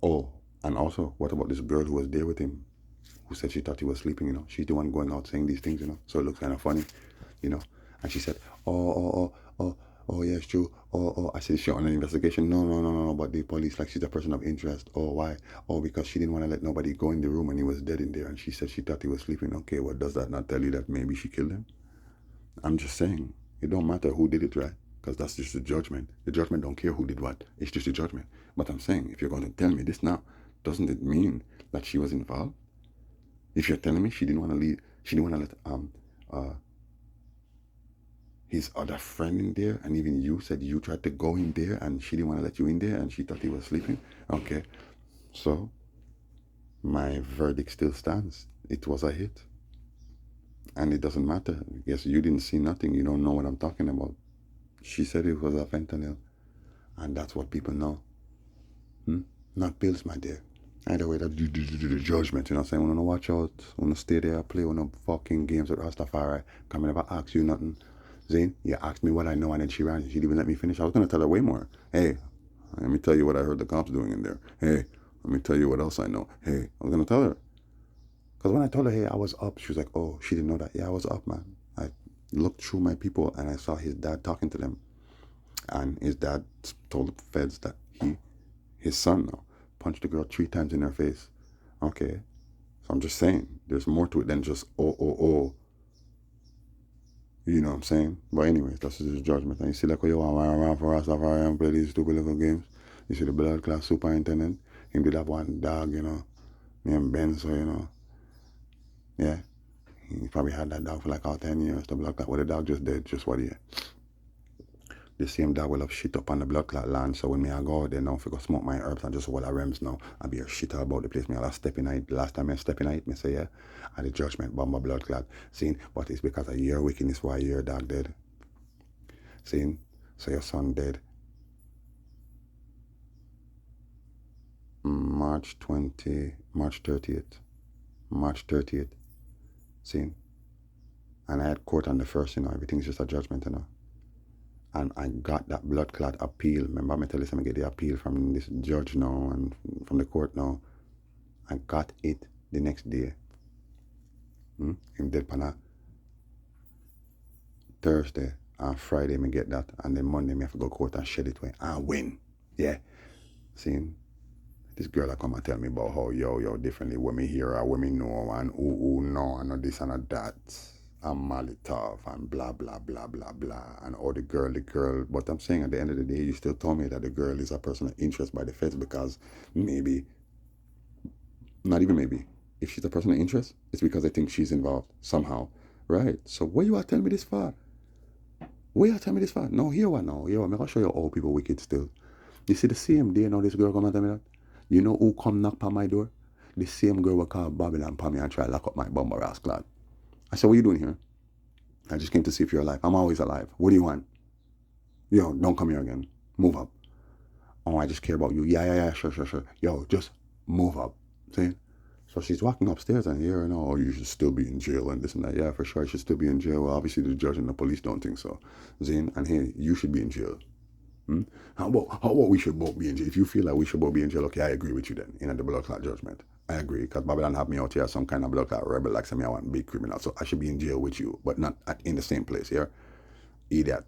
oh, and also, what about this girl who was there with him, who said she thought he was sleeping, she's the one going out saying these things, so it looks kind of funny, and she said, oh, yeah, it's true. I said, is she on an investigation? No, but the police, like, she's a person of interest. Oh, why? Oh, because she didn't want to let nobody go in the room and he was dead in there. And she said she thought he was sleeping. Okay, well, does that not tell you that maybe she killed him? I'm just saying, it don't matter who did it, right? Because that's just the judgment. The judgment don't care who did what. It's just a judgment. But I'm saying, if you're going to tell me this now, doesn't it mean that she was involved? If you're telling me she didn't want to leave, she didn't want to let his other friend in there, and even you said you tried to go in there and she didn't want to let you in there and she thought he was sleeping. Okay, so my verdict still stands. It was a hit. And it doesn't matter. I guess you didn't see nothing. You don't know what I'm talking about. She said it was a fentanyl. And that's what people know. Not pills, my dear. Either way, that's the judgment. Saying, wanna watch out, wanna stay there, play one of fucking games with Rastafari. Come never ask you nothing. Zane, you asked me what I know and then she ran. She didn't even let me finish. I was gonna tell her way more. Hey, let me tell you what I heard the cops doing in there. Hey, let me tell you what else I know. Hey, I was gonna tell her. Because when I told her, hey, I was up, she was like, oh, she didn't know that. Yeah, I was up, man. I looked through my people and I saw his dad talking to them. And his dad told the feds that his son now, punched the girl 3 times in her face. Okay. I'm just saying, there's more to it than just, oh. You know what I'm saying? But anyways, that's just judgment. And you see like, oh, you want to run around for Rastafari and play these stupid little games. You see the blood class superintendent, him did have one dog, named Benzo, Yeah. He probably had that dog for like all 10 years. The blood clot, well, the dog just dead, just what he had. The same dog will have shit up on the blood clot land. So when me I go out there now, if I go smoke my herbs and just hold the rems now, I be a shit about the place. Me I step in it. Last time I step in it, me say, yeah, I the judgment bomb blood clot. See, but it's because of your wickedness why your dog dead. See, so your son dead. March 30th. March 30th. See? And I had court on the 1st, everything's just a judgment, And I got that blood clot appeal. Remember me tell you I get the appeal from this judge now and from the court now. I got it the next day. Him dead on a Thursday and Friday me get that. And then Monday me have to go to court and shed it away. And win. Yeah. See? This girl come and tell me about how yo differently when me hear or when me know and no and not this and not that and Malitov and blah blah blah blah blah and the girl. But I'm saying at the end of the day you still told me that the girl is a person of interest by the feds because maybe, not even maybe, if she's a person of interest, it's because they think she's involved somehow. Right? So what you are telling me this for? What you are telling me this for? No, here one now. I'm gonna show you all people wicked still. You see the same day now this girl come and tell me that? You know who come knock on my door? The same girl will call Babylon for me and try to lock up my bummer ass clad. I said, what are you doing here? I just came to see if you're alive. I'm always alive. What do you want? Yo, don't come here again. Move up. Oh, I just care about you. Yeah, sure. Yo, just move up. See? So she's walking upstairs and here, oh, you should still be in jail and this and that. Yeah, for sure, I should still be in jail. Well, obviously the judge and the police don't think so. Zane, and hey, you should be in jail. How about we should both be in jail? If you feel like we should both be in jail, okay, I agree with you then. In the blood clot judgment. I agree, because Babylon have me out here as some kind of blood clot rebel, like some I want big criminal. So I should be in jail with you, but not in the same place here. Idiot.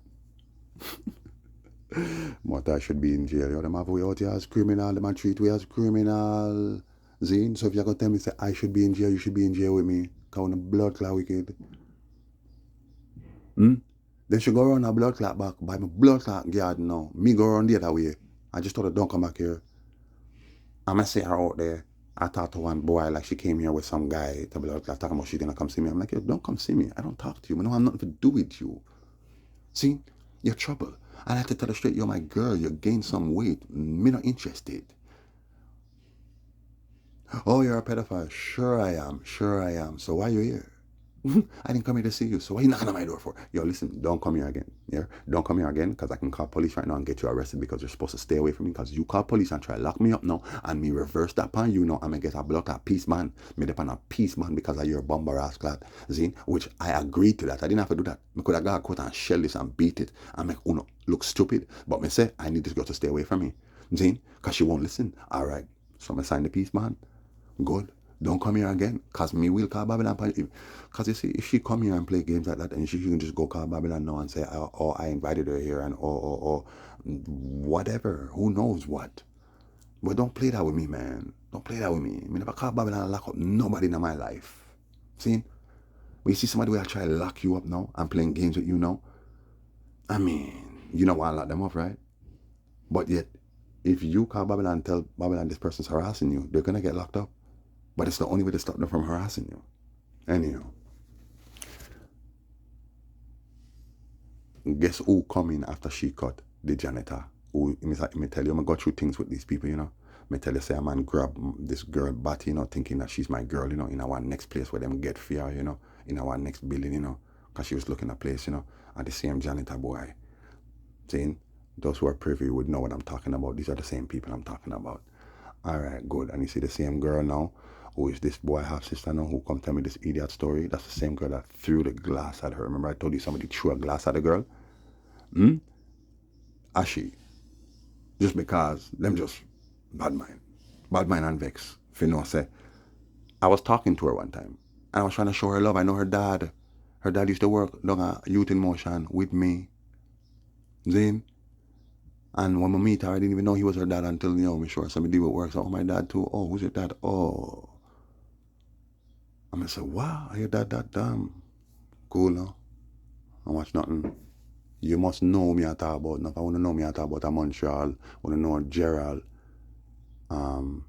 But I should be in jail. Yo, them have we out here as criminal, them treat we as criminal. Zine, so if you're going to tell me, say, I should be in jail, you should be in jail with me. Because when the blood clot wicked. They should go around a blood clot back by my blood clot garden now. Me go around the other way. I just told her, don't come back here. I'm going to see her out there. I talked to one boy, like she came here with some guy to blood clot, talking about she's going to come see me. I'm like, yo, don't come see me. I don't talk to you. I don't have nothing to do with you. See, you're trouble. I have to tell her straight, you're my girl. You gained some weight. Me not interested. Oh, you're a pedophile. Sure I am. So why are you here? I didn't come here to see you, so why are you knocking on my door for? Yo, listen, don't come here again. Yeah? Don't come here again, because I can call police right now and get you arrested because you're supposed to stay away from me, because you call police and try to lock me up now, and me reverse that upon you now, and me get a block at peace man. Me depend on peace man because of your bomber ass clad, Zine, which I agreed to that. I didn't have to do that. I could have got a court and shell this and beat it and make Uno look stupid, but me say, I need this girl to stay away from me, Zine, because she won't listen. All right, so me sign the peace man. Good. Don't come here again, because me will call Babylon. Because you see, if she come here and play games like that, and she can just go call Babylon now and say, oh, I invited her here, and whatever. Who knows what. But don't play that with me, man. Don't play that with me. I never call Babylon and lock up nobody in my life. See? When you see somebody where I try to lock you up now, I'm playing games with you now, I mean, you know why I lock them up, right? But yet, if you call Babylon and tell Babylon this person's harassing you, they're going to get locked up. But it's the only way to stop them from harassing you. Anyhow. Guess who coming after she cut? The janitor. Who, me tell you, I go through things with these people, Me tell you, say a man grab this girl body, thinking that she's my girl, in our next place where them get fear, in our next building, because she was looking at a place, and the same janitor boy. Saying, those who are privy would know what I'm talking about. These are the same people I'm talking about. All right, good. And you see the same girl now, who is this boy half sister now, who come tell me this idiot story. That's the same girl that threw the glass at her. Remember I told you somebody threw a glass at the girl? She. Just because them just bad mind and vex. If you know, say, I was talking to her one time, and I was trying to show her love. I know her dad. Her dad used to work down at Youth in Motion with me. Zane. And when I meet her, I didn't even know he was her dad until, me sure somebody did with work. So, oh, my dad too. Oh, who's your dad? Oh. I'm gonna say, wow, I hear that damn. Cool now. I watch nothing. You must know me I talk about. Now, if I want to know me I talk about a Montreal, want to know Gerald, um,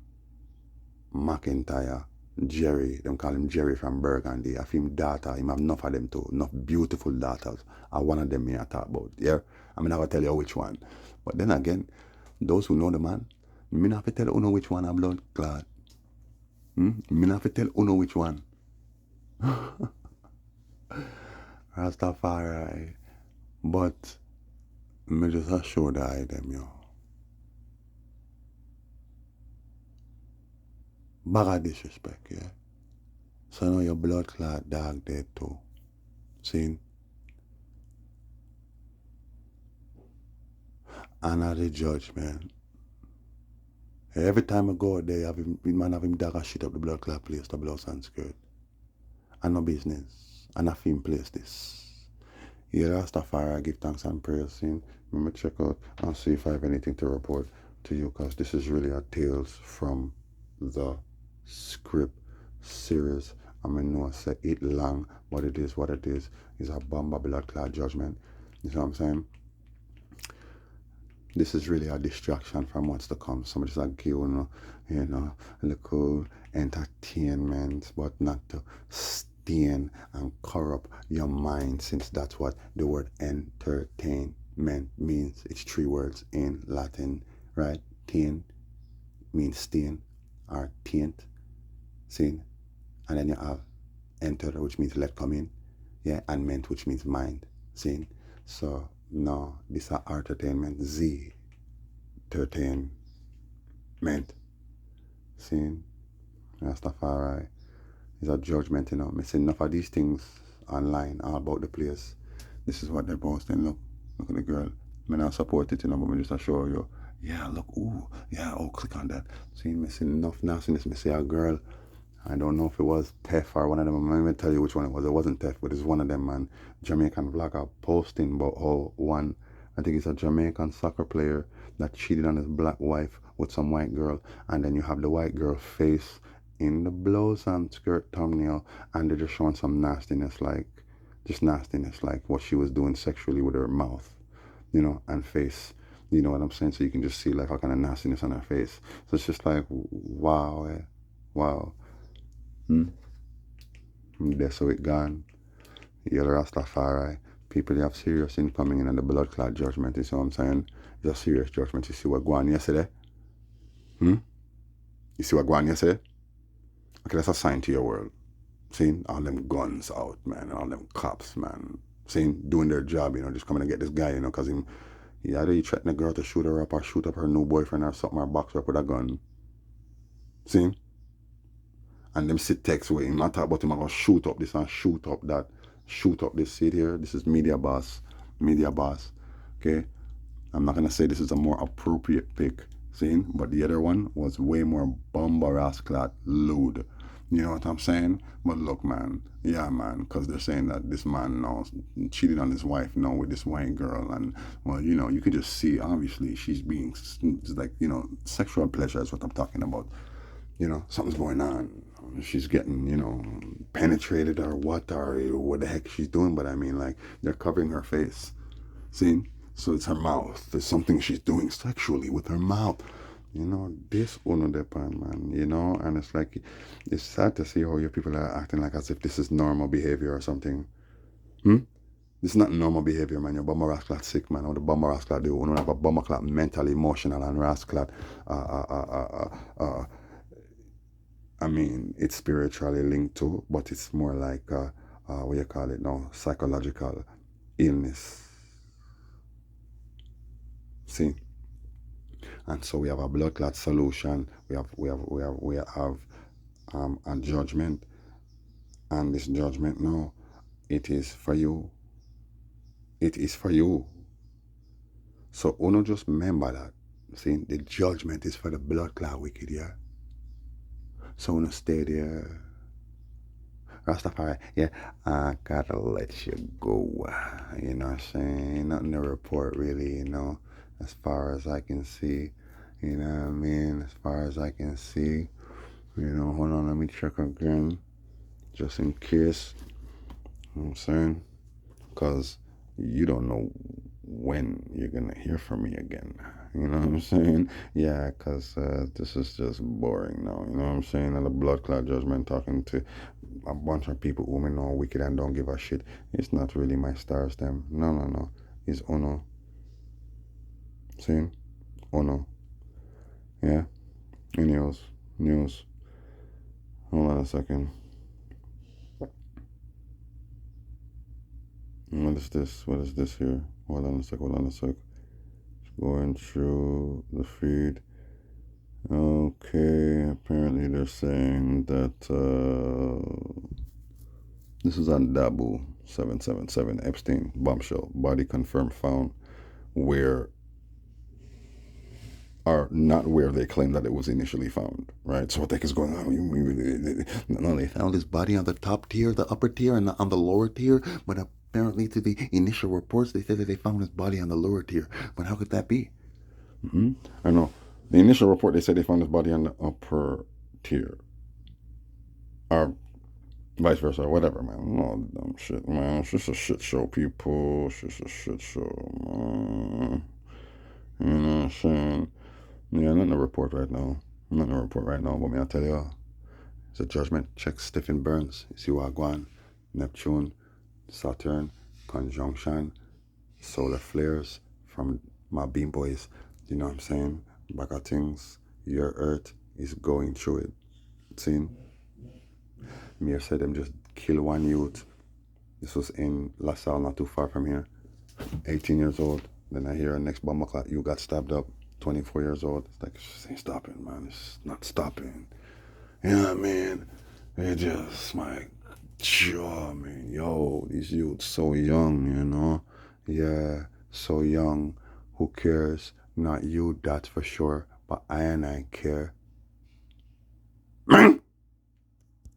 McIntyre, Jerry, them call him Jerry from Burgundy. I feel him daughter, him have enough of them too, enough beautiful daughters. And one of them me I talk about. Yeah, I'm not gonna tell you which one. But then again, those who know the man, me not have to tell you know which one I'm blood glad. Me not have to tell you know which one. Rastafari. But me just assure that them, yo. Bag of disrespect, yeah. So now your blood clot dog dead too. See? And at the judgment. Every time I go out there, have him, man have him dog a shit up the blood clot place, the blood and skirt. And no business. And I feel place this. Yeah, Rastafari, I give thanks and praise. See? Let me check out and see if I have anything to report to you, because this is really a Tales from the Crypt series. I mean, no, I say it long, but it is what it is. It's a bomb of blood clot judgment. You know what I'm saying? This is really a distraction from what's to come. Somebody just like you know, a little entertainment, but not to stain and corrupt your mind, since that's what the word entertainment means. It's 3 words in Latin, right? Tain means stain or taint, see? And then you have enter, which means let come in, yeah, and ment, which means mind, see? So no, this is entertainment, entertainment, see? Rastafari is a judgment, you know. Me see enough of these things online all about the place. This is what they're posting. Look at the girl. Me not support it, you know, but me just show you. Yeah, look, ooh, yeah, oh, click on that. See, me see enough nastiness. Me see a girl. I don't know if it was Tef or one of them. I'm not even tell you which one it was. It wasn't Tef, but it's one of them, man. Jamaican vlogger posting about how one, I think it's a Jamaican soccer player that cheated on his black wife with some white girl, and then you have the white girl face in the blouse and skirt thumbnail, and they're just showing some nastiness, like just nastiness, like what she was doing sexually with her mouth, you know, and face. You know what I'm saying? So you can just see like all kind of nastiness on her face. So it's just like, wow, wow. That's how it gone. You're Rastafari. People have serious things coming in and the blood clot judgment, you see what I'm saying? It's a serious judgment. You see what going on yesterday? You see what going on yesterday? Okay, that's a sign to your world. See, all them guns out, man, and all them cops, man. See, doing their job, you know, just coming to get this guy, you know, because he either he threatened a girl to shoot her up or shoot up her new boyfriend or something, or box her up with a gun. See? And them sit text with him. I talk about him, I'm going to shoot up this and shoot up that. Shoot up this seat here. This is media boss. Media boss. Okay? I'm not going to say this is a more appropriate pick. See? But the other one was way more bombarasclat lewd. You know what I'm saying? But look, man. Yeah, man. Because they're saying that this man now cheated on his wife now with this white girl. And, well, you know, you could just see, obviously, she's being, like, you know, sexual pleasure is what I'm talking about. You know, something's going on. She's getting, you know, penetrated or what the heck she's doing. But I mean, like, they're covering her face. See? So it's her mouth. There's something she's doing sexually with her mouth. You know, this uno depend, man. You know, and it's like, it's sad to see how your people are acting like as if this is normal behavior or something. This is not normal behavior, man. You're bummer rascal sick, man. Or the bummer rascal do. You don't have a bummer clat mental, emotional, and rascal. I mean, it's spiritually linked to, but it's more like, what you call it now, psychological illness. See? And so we have a blood clot solution. We have a judgment. And this judgment now, it is for you. It is for you. So uno just remember that. See, the judgment is for the blood clot wicked, yeah? So uno stay there. Rastafari, yeah, I gotta let you go. You know what I'm saying? Nothing to report really, you know, as far as I can see. You know what I mean? As far as I can see. You know, hold on, let me check again. just in case. You know what I'm saying? Because you don't know when you're gonna hear from me again. You know what I'm saying? Yeah, because this is just boring now. You know what I'm saying? And the blood clot judgment talking to a bunch of people who may know wicked and don't give a shit. It's not really my stars, them. No, no, no. It's Ono. See? Ono. Yeah? News. News. Hold on a second. What is this? What is this here? Hold on a sec. Hold on a sec. Going through the feed. Okay, apparently they're saying that this is on Dabu 777 Epstein bombshell body confirmed found where are not where they claim that it was initially found, right? So what the heck is going on? No, they found his body on the top tier, the upper tier, and on the lower tier, but apparently to the initial reports, they said that they found his body on the lower tier. But how could that be? I know. The initial report, they said they found his body on the upper tier. Or vice versa, or whatever, man. No dumb shit, man. It's just a shit show, people. It's just a shit show, man. You know what I'm saying? Yeah, nothing to report right now. Nothing to report right now, but me, I'll tell you, it's a judgment. Check Stephen Burns. You see Wagwan, Neptune, Saturn, conjunction, solar flares from my beam boys. You know what I'm saying? Back at things, your earth is going through it. See? Me said them just kill one youth. This was in La Salle, not too far from here. 18 years old. Then I hear next bomb clock, you got stabbed up. 24 years old. It's like, it ain't stopping, man. It's not stopping. You know what I mean? It just, my jaw, man. Yo, these youths so young, you know? Yeah, so young. Who cares? Not you, that's for sure. But I care.